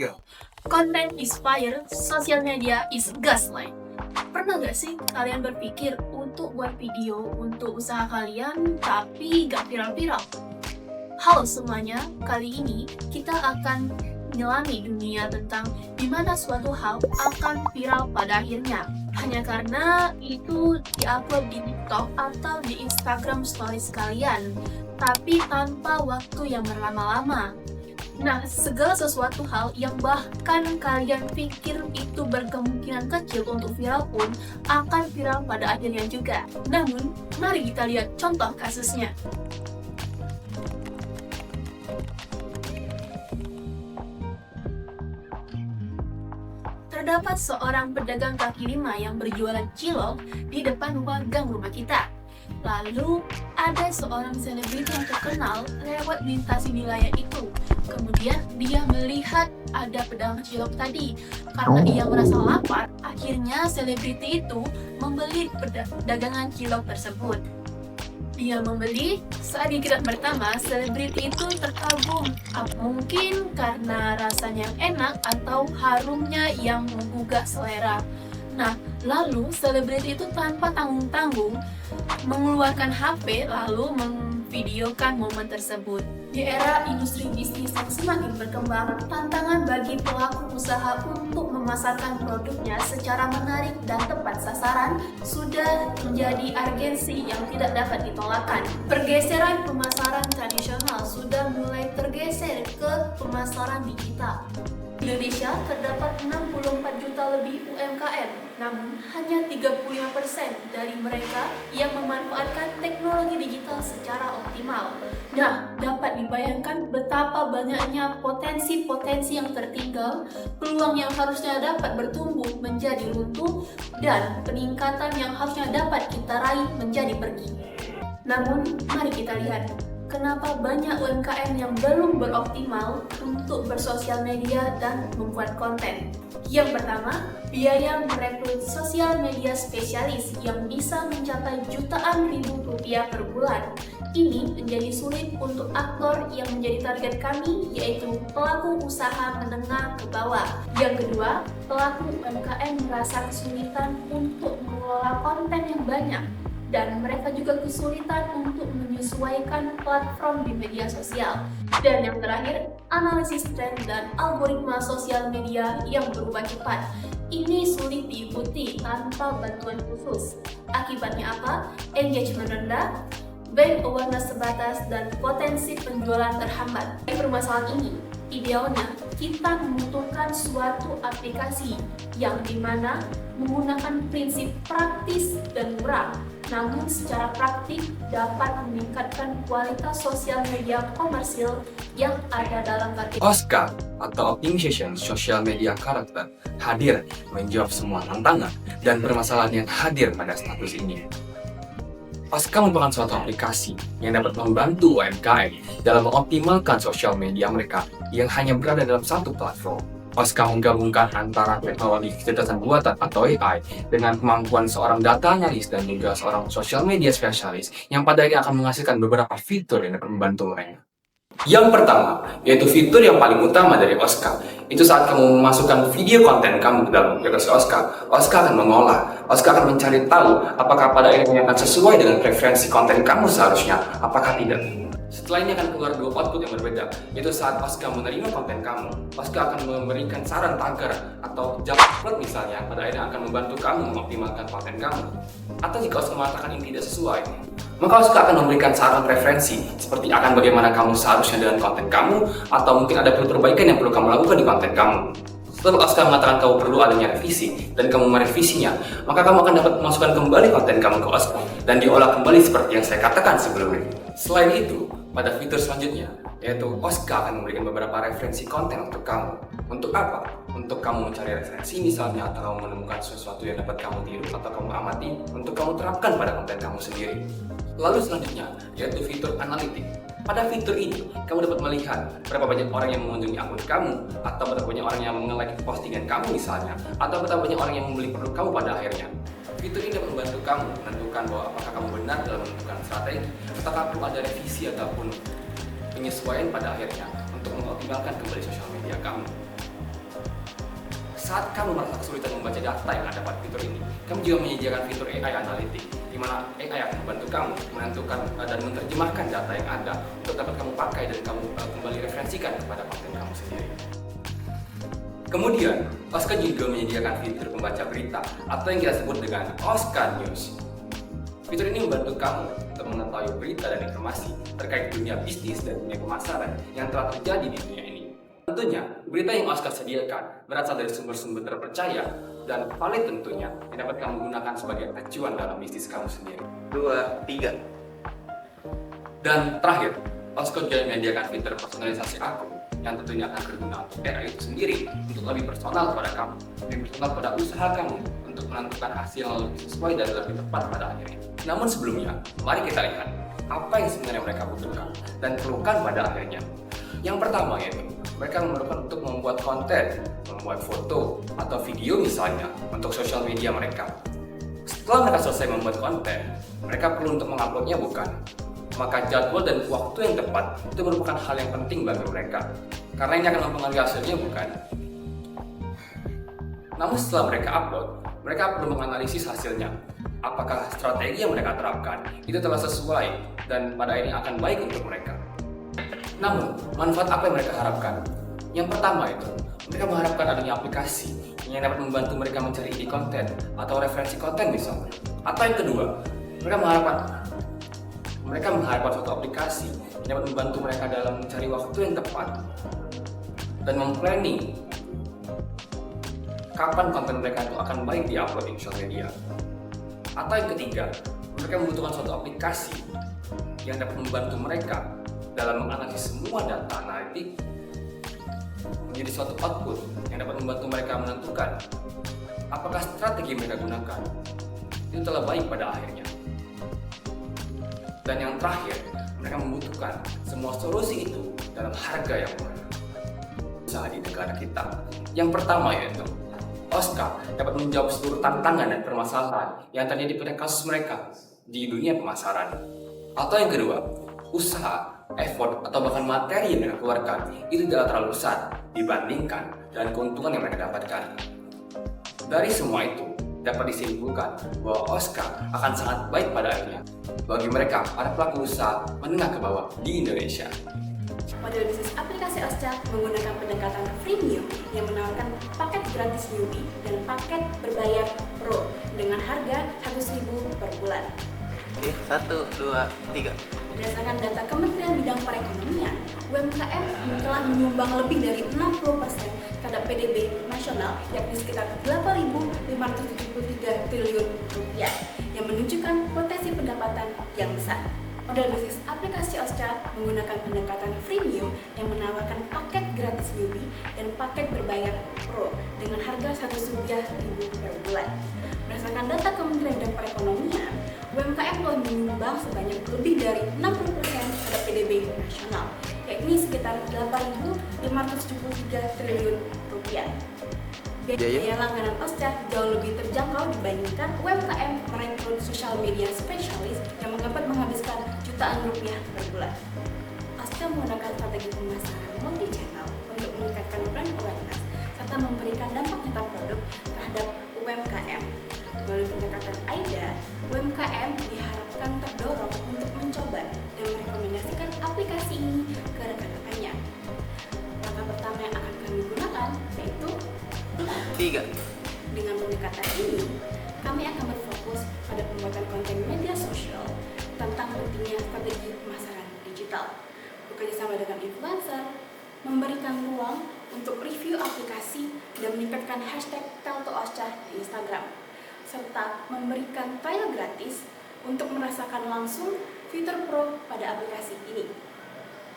go. Content is fire, social media is gaslight. Pernah gak sih kalian berpikir untuk buat video untuk usaha kalian tapi gak viral-viral? Halo semuanya, kali ini kita akan menyelami dunia tentang dimana suatu hal akan viral pada akhirnya hanya karena itu diupload di TikTok atau di Instagram stories kalian, tapi tanpa waktu yang berlama-lama. Nah, segala sesuatu hal yang bahkan kalian pikir itu berkemungkinan kecil untuk viral pun akan viral pada akhirnya juga. Namun, mari kita lihat contoh kasusnya. Terdapat seorang pedagang kaki lima yang berjualan cilok di depan gang rumah kita. Lalu, ada seorang selebriti yang terkenal lewat melintasi wilayah itu. Kemudian, dia melihat ada pedagang cilok tadi. Karena ia merasa lapar, akhirnya selebriti itu membeli dagangan cilok tersebut. Dia membeli, saat dikira pertama, selebriti itu terkagum. Mungkin karena rasanya yang enak atau harumnya yang menggugah selera. Nah, lalu selebriti itu tanpa tanggung-tanggung mengeluarkan HP lalu memvideokan momen tersebut. Di era industri bisnis yang semakin berkembang, tantangan bagi pelaku usaha untuk memasarkan produknya secara menarik dan tepat sasaran sudah menjadi urgensi yang tidak dapat ditolakkan. Pergeseran pemasaran tradisional sudah mulai tergeser ke pemasaran digital. Di Indonesia terdapat 64 juta lebih UMKM, namun hanya 35% dari mereka yang memanfaatkan teknologi digital secara optimal. Nah, dapat dibayangkan betapa banyaknya potensi-potensi yang tertinggal, peluang yang harusnya dapat bertumbuh menjadi runtuh, dan peningkatan yang harusnya dapat kita raih menjadi pergi. Namun, mari kita lihat kenapa banyak UMKM yang belum beroptimal untuk bersosial media dan membuat konten. Yang pertama, biaya merekrut sosial media spesialis yang bisa mencapai jutaan ribu rupiah per bulan. Ini menjadi sulit untuk aktor yang menjadi target kami, yaitu pelaku usaha menengah ke bawah. Yang kedua, pelaku UMKM merasa kesulitan untuk mengelola konten yang banyak, dan mereka juga kesulitan untuk menyesuaikan platform di media sosial. Dan yang terakhir, analisis tren dan algoritma sosial media yang berubah cepat. Ini sulit diikuti tanpa bantuan khusus. Akibatnya apa? Engagement rendah, brand awareness terbatas, dan potensi penjualan terhambat. Di permasalahan ini, idealnya kita membutuhkan suatu aplikasi yang dimana menggunakan prinsip praktis dan murah, namun secara praktik dapat meningkatkan kualitas sosial media komersil yang ada dalam target. OSCA atau Optimization Social Media Character hadir menjawab semua tantangan dan permasalahan yang hadir pada status ini. OSCA merupakan suatu aplikasi yang dapat membantu UMKM dalam mengoptimalkan sosial media mereka yang hanya berada dalam satu platform. OSCA menggabungkan antara teknologi kecerdasan buatan atau AI dengan kemampuan seorang data analis dan juga seorang social media spesialis yang pada akhirnya akan menghasilkan beberapa fitur yang dapat membantu mereka. Yang pertama, yaitu fitur yang paling utama dari OSCA, itu saat kamu memasukkan video konten kamu ke dalam aplikasi OSCA, OSCA akan mengolah, OSCA akan mencari tahu apakah pada akhirnya akan sesuai dengan preferensi konten kamu seharusnya, apakah tidak. Setelah ini akan keluar dua output yang berbeda, yaitu saat OSCA menerima konten kamu, OSCA akan memberikan saran tagar atau job upload misalnya, pada akhirnya akan membantu kamu mengoptimalkan konten kamu. Atau jika OSCA mengatakan ini tidak sesuai, maka OSCA akan memberikan saran preferensi, seperti akan bagaimana kamu seharusnya dengan konten kamu, atau mungkin ada perlu perbaikan yang perlu kamu lakukan di konten kamu. Setelah OSCA mengatakan kamu perlu adanya revisi, dan kamu merevisinya, maka kamu akan dapat memasukkan kembali konten kamu ke OSCA, dan diolah kembali seperti yang saya katakan sebelumnya. Selain itu, pada fitur selanjutnya, yaitu OSCA akan memberikan beberapa referensi konten untuk kamu. Untuk apa? Untuk kamu mencari referensi misalnya, atau kamu menemukan sesuatu yang dapat kamu tiru atau kamu amati, untuk kamu terapkan pada konten kamu sendiri. Lalu selanjutnya, yaitu fitur analitik. Pada fitur ini, kamu dapat melihat berapa banyak orang yang mengunjungi akun kamu, atau berapa banyak orang yang nge-like postingan kamu misalnya, atau berapa banyak orang yang membeli produk kamu pada akhirnya. Fitur ini dapat membantu kamu menentukan bahwa apakah kamu benar dalam menentukan strategi, ataukah perlu ada revisi ataupun penyesuaian pada akhirnya untuk mengoptimalkan kembali sosial media kamu. saat kamu merasa kesulitan membaca data yang ada pada fitur ini, kami juga menyediakan fitur AI Analytics, di mana AI akan membantu kamu menentukan dan menerjemahkan data yang ada untuk dapat kamu pakai dan kamu kembali referensikan kepada konten kamu sendiri. Kemudian, Oscar juga menyediakan fitur pembaca berita atau yang kita sebut dengan Oscar News. Fitur ini membantu kamu untuk mengetahui berita dan informasi terkait dunia bisnis dan dunia pemasaran yang telah terjadi di dunia ini. Tentunya, berita yang Oscar sediakan berasal dari sumber-sumber terpercaya dan valid tentunya yang dapat kamu gunakan sebagai acuan dalam bisnis kamu sendiri. 2, 3. Dan terakhir, Oscar juga menyediakan fitur personalisasi akun yang tentunya akan berguna untuk AI itu sendiri untuk lebih personal kepada kamu, lebih personal pada usaha kamu untuk menentukan hasil yang lebih sesuai dan lebih tepat pada akhirnya. Namun sebelumnya, mari kita lihat apa yang sebenarnya mereka butuhkan dan perlukan pada akhirnya. Yang pertama yaitu, mereka memerlukan untuk membuat konten, membuat foto atau video misalnya untuk sosial media mereka. Setelah mereka selesai membuat konten, mereka perlu untuk menguploadnya bukan? Maka jadwal dan waktu yang tepat itu merupakan hal yang penting bagi mereka, karena ini akan mempengaruhi hasilnya bukan? Namun setelah mereka upload, mereka perlu menganalisis hasilnya. Apakah strategi yang mereka terapkan itu telah sesuai dan pada akhirnya akan baik untuk mereka. Namun, manfaat apa yang mereka harapkan? Yang pertama itu, mereka mengharapkan adanya aplikasi yang dapat membantu mereka mencari ide konten atau referensi konten misalnya. Atau yang kedua, mereka mengharapkan suatu aplikasi yang dapat membantu mereka dalam mencari waktu yang tepat dan memplanning kapan konten mereka itu akan baik di-upload di sosial media. Atau yang ketiga, mereka membutuhkan suatu aplikasi yang dapat membantu mereka dalam menganalisis semua data analitik menjadi suatu output yang dapat membantu mereka menentukan apakah strategi mereka gunakan itu telah baik pada akhirnya. Dan yang terakhir, mereka membutuhkan semua solusi itu dalam harga yang murah. Usaha di negara kita. Yang pertama yaitu, Oscar dapat menjawab seluruh tantangan dan permasalahan yang terjadi pada kasus mereka di dunia pemasaran. Atau yang kedua, usaha, effort, atau bahkan materi yang mereka keluarkan itu tidak terlalu besar dibandingkan dengan keuntungan yang mereka dapatkan. Dari semua itu, dapat disimpulkan bahwa Oscar akan sangat baik pada akhirnya bagi mereka para pelaku usaha menengah ke bawah di Indonesia. Model bisnis aplikasi Oscar menggunakan pendekatan freemium yang menawarkan paket gratis newbie dan paket berbayar pro dengan harga 1.000 per bulan. Oke, 1, 2, 3. Berdasarkan data Kementerian Bidang Perekonomian, UMKM telah menyumbang lebih dari 60% terhadap PDB nasional, yakni sekitar 8.573 triliun rupiah, yang menunjukkan potensi pendapatan yang besar. Model bisnis aplikasi Oscar menggunakan pendekatan freemium yang menawarkan paket gratis newbie dan paket berbayar pro dengan harga Rp100.000 per bulan. Berdasarkan data Kementerian Bidang Perekonomian, UMKM telah menyumbang sebanyak lebih dari 60% terhadap PDB nasional, yakni sekitar 8.573 triliun rupiah. Biaya langganan Oscar jauh lebih terjangkau dibandingkan UMKM merekrut social media spesialis yang dapat menghabiskan jutaan rupiah per bulan. Oscar menggunakan strategi pemasaran multi-channel untuk meningkatkan brand awareness serta memberikan dampak nyata produk terhadap UMKM. Melalui pendekatan AIDA, UMKM diharapkan terdorong untuk mencoba dan merekomendasikan aplikasi ini ke rekan-rekannya. Langkah pertama yang akan kami gunakan yaitu 3. Dengan pendekatan ini, kami akan berfokus pada pembuatan konten media sosial tentang pentingnya strategi pemasaran digital, bekerja sama dengan influencer, memberikan ruang untuk review aplikasi dan meningkatkan hashtag #TellToOscar di Instagram, serta memberikan trial gratis untuk merasakan langsung fitur pro pada aplikasi ini.